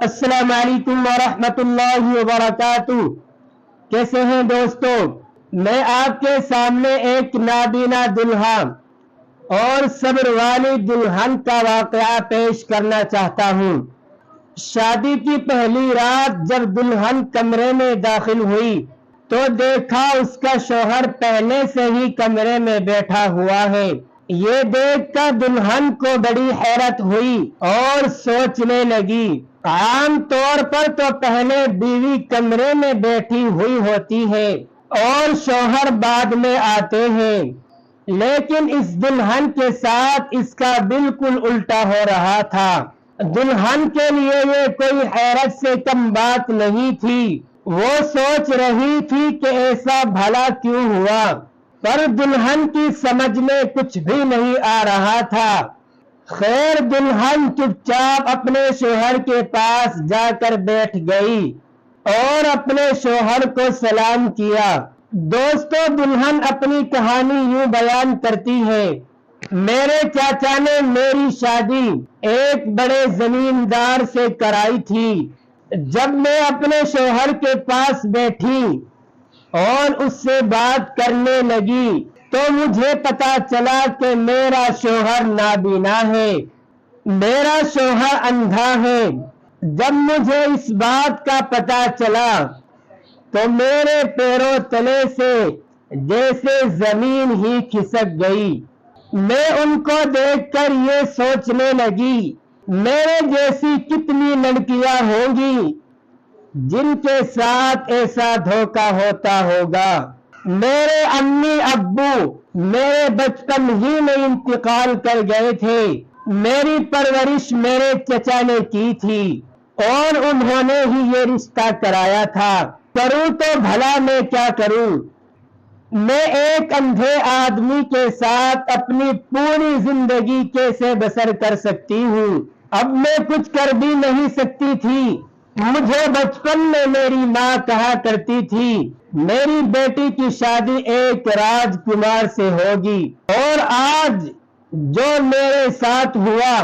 السلام علیکم ورحمۃ اللہ وبرکاتہ۔ کیسے ہیں دوستو؟ میں آپ کے سامنے ایک نابینا دلہا اور صبر والی دلہن کا واقعہ پیش کرنا چاہتا ہوں۔ شادی کی پہلی رات جب دلہن کمرے میں داخل ہوئی تو دیکھا اس کا شوہر پہلے سے ہی کمرے میں بیٹھا ہوا ہے۔ یہ دیکھ کر دلہن کو بڑی حیرت ہوئی اور سوچنے لگی، عام طور پر تو پہلے بیوی کمرے میں بیٹھی ہوئی ہوتی ہے اور شوہر بعد میں آتے ہیں، لیکن اس دلہن کے ساتھ اس کا بالکل الٹا ہو رہا تھا۔ دلہن کے لیے یہ کوئی حیرت سے کم بات نہیں تھی۔ وہ سوچ رہی تھی کہ ایسا بھلا کیوں ہوا، پر دلہن کی سمجھ میں کچھ بھی نہیں آ رہا تھا۔ خیر، دلہن چپ چاپ اپنے شوہر کے پاس جا کر بیٹھ گئی اور اپنے شوہر کو سلام کیا۔ دوستو، دلہن اپنی کہانی یوں بیان کرتی ہے، میرے چاچا نے میری شادی ایک بڑے زمیندار سے کرائی تھی۔ جب میں اپنے شوہر کے پاس بیٹھی اور اس سے بات کرنے لگی تو مجھے پتا چلا کہ میرا شوہر نابینا ہے، میرا شوہر اندھا ہے۔ جب مجھے اس بات کا پتا چلا تو میرے پیروں تلے سے جیسے زمین ہی کھسک گئی۔ میں ان کو دیکھ کر یہ سوچنے لگی، میرے جیسی کتنی لڑکیاں ہوں گی جن کے ساتھ ایسا دھوکہ ہوتا ہوگا۔ میرے امی ابو میرے بچپن ہی میں انتقال کر گئے تھے۔ میری پرورش میرے چچا نے کی تھی اور انہوں نے ہی یہ رشتہ کرایا تھا۔ کروں تو بھلا میں کیا کروں؟ میں ایک اندھے آدمی کے ساتھ اپنی پوری زندگی کیسے بسر کر سکتی ہوں؟ اب میں کچھ کر بھی نہیں سکتی تھی۔ مجھے بچپن میں میری ماں کہا کرتی تھی، میری بیٹی کی شادی ایک راجکمار سے ہوگی، اور آج جو میرے ساتھ ہوا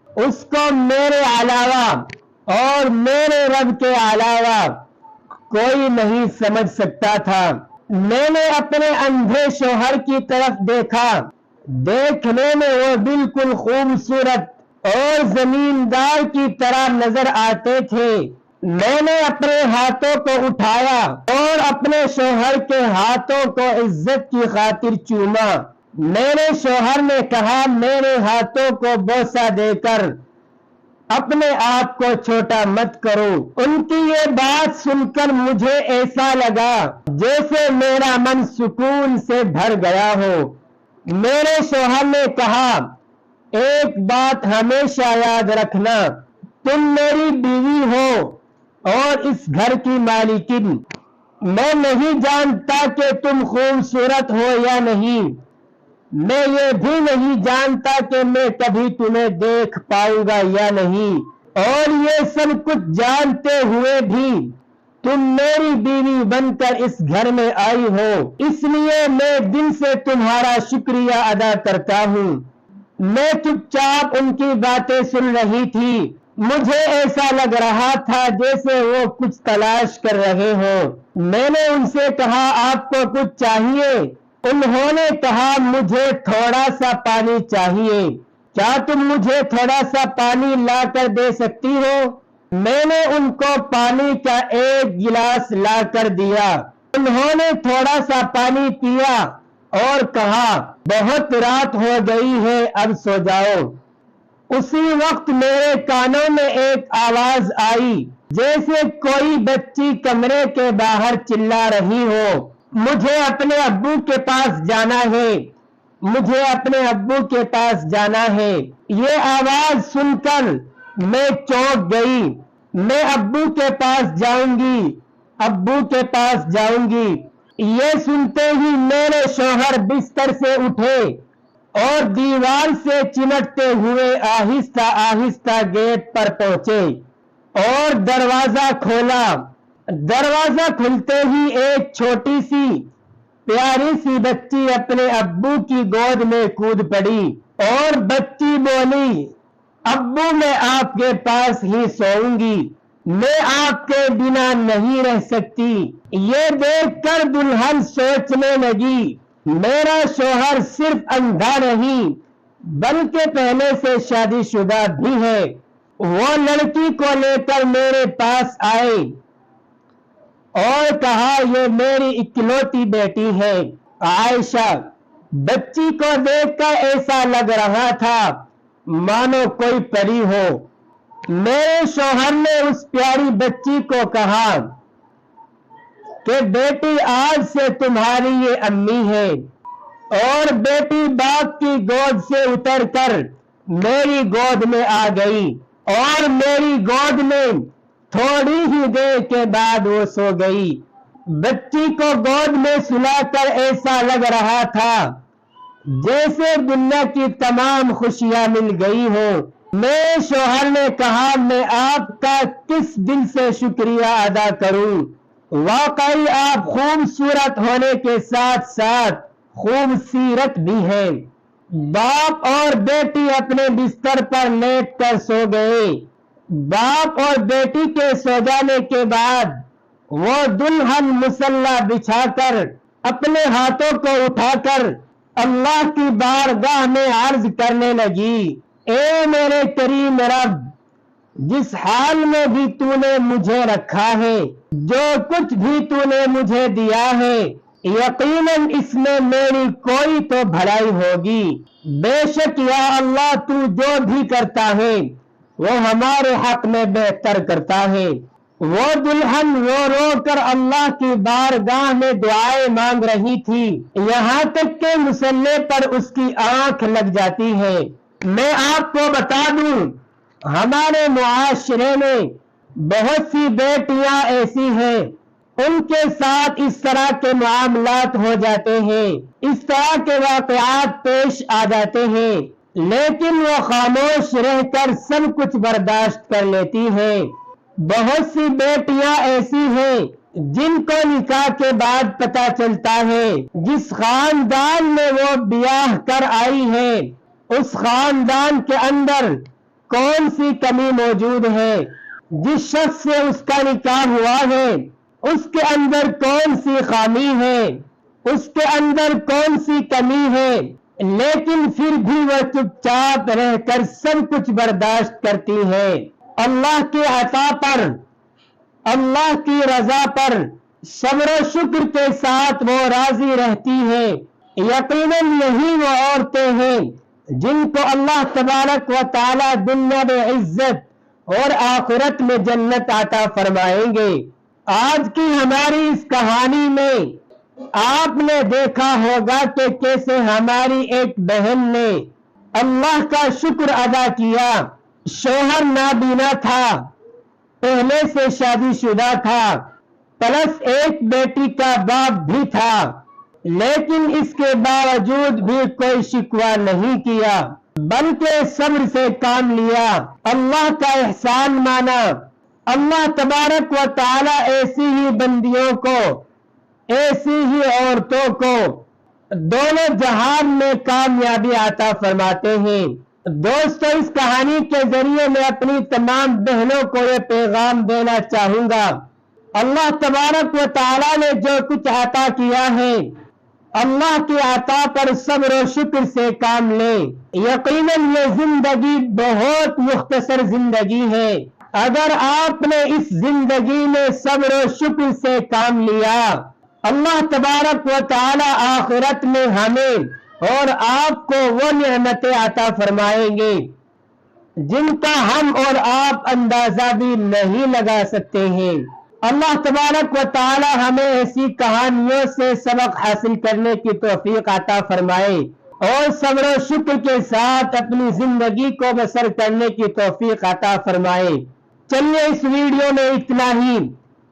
اس کو میرے علاوہ اور میرے رب کے علاوہ کوئی نہیں سمجھ سکتا تھا۔ میں نے اپنے اندھے شوہر کی طرف دیکھا، دیکھنے میں وہ بالکل خوبصورت اور زمیندار کی طرح نظر آتے تھے۔ میں نے اپنے ہاتھوں کو اٹھایا اور اپنے شوہر کے ہاتھوں کو عزت کی خاطر چوما۔ میرے شوہر نے کہا، میرے ہاتھوں کو بوسہ دے کر اپنے آپ کو چھوٹا مت کرو۔ ان کی یہ بات سن کر مجھے ایسا لگا جیسے میرا من سکون سے بھر گیا ہو۔ میرے شوہر نے کہا، ایک بات ہمیشہ یاد رکھنا، تم میری بیوی ہو اور اس گھر کی مالکن۔ میں نہیں جانتا کہ تم خوبصورت ہو یا نہیں، میں یہ بھی نہیں جانتا کہ میں کبھی تمہیں دیکھ پاؤں گا یا نہیں، اور یہ سب کچھ جانتے ہوئے بھی تم میری بیوی بن کر اس گھر میں آئی ہو، اس لیے میں دل سے تمہارا شکریہ ادا کرتا ہوں۔ میں چپ چاپ ان کی باتیں سن رہی تھی۔ مجھے ایسا لگ رہا تھا جیسے وہ کچھ تلاش کر رہے ہوں۔ میں نے ان سے کہا، آپ کو کچھ چاہیے؟ انہوں نے کہا، مجھے تھوڑا سا پانی چاہیے، کیا تم مجھے تھوڑا سا پانی لا کر دے سکتی ہو؟ میں نے ان کو پانی کا ایک گلاس لا کر دیا۔ انہوں نے تھوڑا سا پانی پیا اور کہا، بہت رات ہو گئی ہے، اب سو جاؤ۔ اسی وقت میرے کانوں میں ایک آواز آئی جیسے کوئی بچی کمرے کے باہر چلا رہی ہو، مجھے اپنے ابو کے پاس جانا ہے، مجھے اپنے ابو کے پاس جانا ہے۔ یہ آواز سن کر میں چونک گئی۔ میں ابو کے پاس جاؤں گی، ابو کے پاس جاؤں گی۔ یہ سنتے ہی میرے شوہر بستر سے اٹھے اور دیوار سے چمٹتے ہوئے آہستہ آہستہ گیٹ پر پہنچے اور دروازہ کھولا۔ دروازہ کھلتے ہی ایک چھوٹی سی پیاری سی بچی اپنے ابو کی گود میں کود پڑی اور بچی بولی، ابو میں آپ کے پاس ہی سوؤں گی۔ میں آپ کے بنا نہیں رہ سکتی۔ یہ دیکھ کر دلہن سوچنے لگی میرا شوہر صرف اندھا نہیں بلکہ پہلے سے شادی شدہ بھی ہے۔ وہ لڑکی کو لے کر میرے پاس آئے اور کہا یہ میری اکلوتی بیٹی ہے عائشہ۔ بچی کو دیکھ کر ایسا لگ رہا تھا مانو کوئی پری ہو۔ میرے شوہر نے اس پیاری بچی کو کہا کہ بیٹی آج سے تمہاری یہ امی ہے، اور بیٹی باپ کی گود سے اتر کر میری گود میں آ گئی، اور میری گود میں تھوڑی ہی دیر کے بعد وہ سو گئی۔ بچی کو گود میں سلا کر ایسا لگ رہا تھا جیسے دنیا کی تمام خوشیاں مل گئی ہوں۔ میرے شوہر نے کہا میں آپ کا کس دل سے شکریہ ادا کروں، واقعی آپ خوبصورت ہونے کے ساتھ ساتھ خوبصیرت بھی ہیں۔ باپ اور بیٹی اپنے بستر پر لیٹ کر سو گئے۔ باپ اور بیٹی کے سو جانے کے بعد وہ دلہن مصلی بچھا کر اپنے ہاتھوں کو اٹھا کر اللہ کی بارگاہ میں عرض کرنے لگی اے میرے کریم رب، جس حال میں بھی تو نے مجھے رکھا ہے، جو کچھ بھی تو نے مجھے دیا ہے، یقیناً اس میں میری کوئی تو بھلائی ہوگی۔ بے شک یا اللہ تو جو بھی کرتا ہے وہ ہمارے حق میں بہتر کرتا ہے۔ وہ دلہن رو رو کر اللہ کی بارگاہ میں دعائیں مانگ رہی تھی، یہاں تک کہ مصلی پر اس کی آنکھ لگ جاتی ہے۔ میں آپ کو بتا دوں ہمارے معاشرے میں بہت سی بیٹیاں ایسی ہیں ان کے ساتھ اس طرح کے معاملات ہو جاتے ہیں، اس طرح کے واقعات پیش آ جاتے ہیں، لیکن وہ خاموش رہ کر سب کچھ برداشت کر لیتی ہیں۔ بہت سی بیٹیاں ایسی ہیں جن کو نکاح کے بعد پتہ چلتا ہے جس خاندان میں وہ بیاہ کر آئی ہے اس خاندان کے اندر کون سی کمی موجود ہے، جس شخص سے اس کا نکاح ہوا ہے اس کے اندر کون سی خامی ہے، اس کے اندر کون سی کمی ہے، لیکن پھر بھی وہ چپ چاپ رہ کر سب کچھ برداشت کرتی ہے۔ اللہ کی عطا پر، اللہ کی رضا پر صبر و شکر کے ساتھ وہ راضی رہتی ہے۔ یقیناً یہی وہ عورتیں ہیں جن کو اللہ تبارک و تعالی دنیا میں عزت اور آخرت میں جنت عطا فرمائیں گے۔ آج کی ہماری اس کہانی میں آپ نے دیکھا ہوگا کہ کیسے ہماری ایک بہن نے اللہ کا شکر ادا کیا۔ شوہر نابینا تھا، پہلے سے شادی شدہ تھا، پلس ایک بیٹی کا باپ بھی تھا، لیکن اس کے باوجود بھی کوئی شکوہ نہیں کیا بلکہ صبر سے کام لیا، اللہ کا احسان مانا۔ اللہ تبارک و تعالی ایسی ہی بندیوں کو، ایسی ہی عورتوں کو دونوں جہان میں کامیابی عطا فرماتے ہیں۔ دوستو، اس کہانی کے ذریعے میں اپنی تمام بہنوں کو یہ پیغام دینا چاہوں گا، اللہ تبارک و تعالی نے جو کچھ عطا کیا ہے اللہ کی عطا پر صبر و شکر سے کام لیں۔ یقیناً یہ زندگی بہت مختصر زندگی ہے، اگر آپ نے اس زندگی میں صبر و شکر سے کام لیا اللہ تبارک و تعالی آخرت میں ہمیں اور آپ کو وہ نعمتیں عطا فرمائیں گے جن کا ہم اور آپ اندازہ بھی نہیں لگا سکتے ہیں۔ اللہ تبارک و تعالی ہمیں ایسی کہانیوں سے سبق حاصل کرنے کی توفیق عطا فرمائے اور صبر و شکر کے ساتھ اپنی زندگی کو بسر کرنے کی توفیق عطا فرمائے۔ چلیے اس ویڈیو میں اتنا ہی،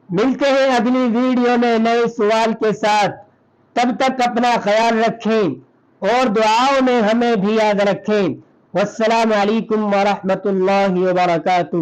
ملتے ہیں اگلی ویڈیو میں نئے سوال کے ساتھ، تب تک اپنا خیال رکھیں اور دعاؤں میں ہمیں بھی یاد رکھیں۔ والسلام علیکم ورحمۃ اللہ وبرکاتہ۔